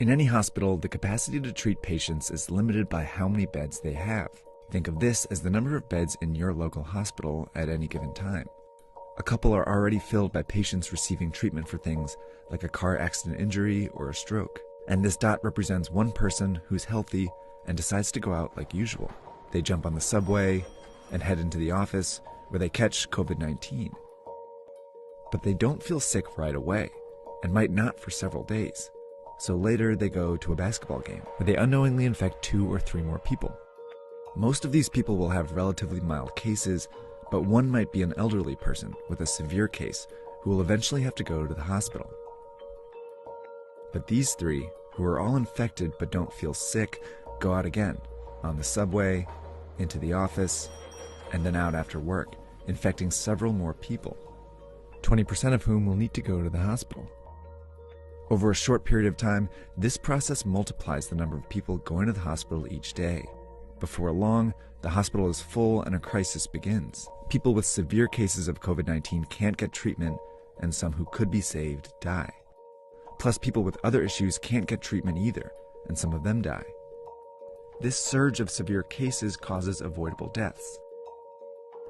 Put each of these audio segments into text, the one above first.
In any hospital, the capacity to treat patients is limited by how many beds they have. Think of this as the number of beds in your local hospital at any given time. A couple are already filled by patients receiving treatment for things like a car accident injury or a stroke. And this dot represents one person who's healthy and decides to go out like usual. They jump on the subway and head into the office where they catch COVID-19. But they don't feel sick right away and might not for several days. So later they go to a basketball game where they unknowingly infect 2 or 3 more people. Most of these people will have relatively mild cases, but one might be an elderly person with a severe case who will eventually have to go to the hospital. But these 3, who are all infected but don't feel sick, go out again, on the subway, into the office, and then out after work, infecting several more people, 20% of whom will need to go to the hospital. Over a short period of time, this process multiplies the number of people going to the hospital each day. Before long, the hospital is full and a crisis begins. People with severe cases of COVID-19 can't get treatment, and some who could be saved die. Plus, people with other issues can't get treatment either, and some of them die. This surge of severe cases causes avoidable deaths.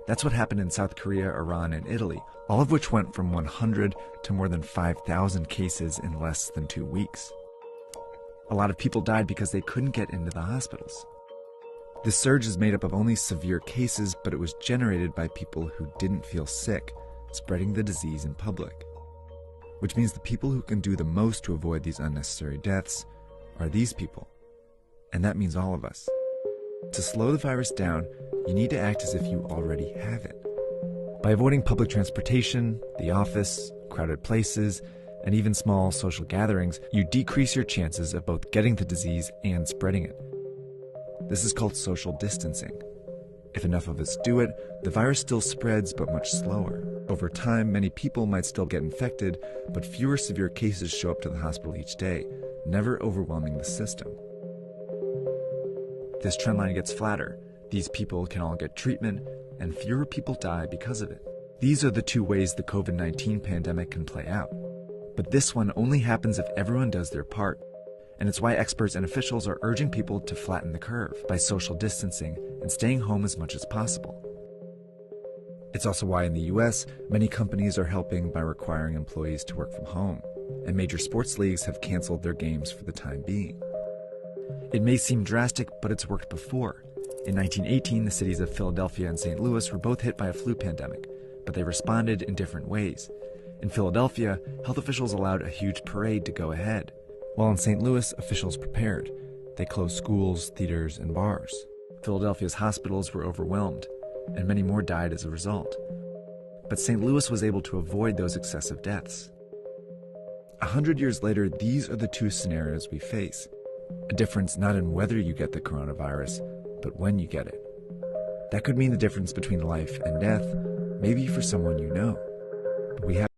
That's what happened in South Korea, Iran, and Italy, all of which went from 100 to more than 5,000 cases in less than 2 weeks. A lot of people died because they couldn't get into the hospitals. This surge is made up of only severe cases, but it was generated by people who didn't feel sick, spreading the disease in public. Which means the people who can do the most to avoid these unnecessary deaths are these people. And that means all of us. To slow the virus down, you need to act as if you already have it. By avoiding public transportation, the office, crowded places, and even small social gatherings, you decrease your chances of both getting the disease and spreading it. This is called social distancing. If enough of us do it, the virus still spreads, but much slower. Over time, many people might still get infected, but fewer severe cases show up to the hospital each day, never overwhelming the system. This trend line gets flatter. These people can all get treatment, and fewer people die because of it. These are the 2 ways the COVID-19 pandemic can play out. But this one only happens if everyone does their part. And it's why experts and officials are urging people to flatten the curve by social distancing and staying home as much as possible. It's also why in the US, many companies are helping by requiring employees to work from home, and major sports leagues have canceled their games for the time being. It may seem drastic, but it's worked before. In 1918, the cities of Philadelphia and St. Louis were both hit by a flu pandemic, but they responded in different ways. In Philadelphia, health officials allowed a huge parade to go ahead, while in St. Louis, officials prepared. They closed schools, theaters, and bars. Philadelphia's hospitals were overwhelmed, and many more died as a result. But St. Louis was able to avoid those excessive deaths. 100 years later, these are the 2 scenarios we face. A difference not in whether you get the coronavirus, but when you get it. That could mean the difference between life and death, maybe for someone you know. But we have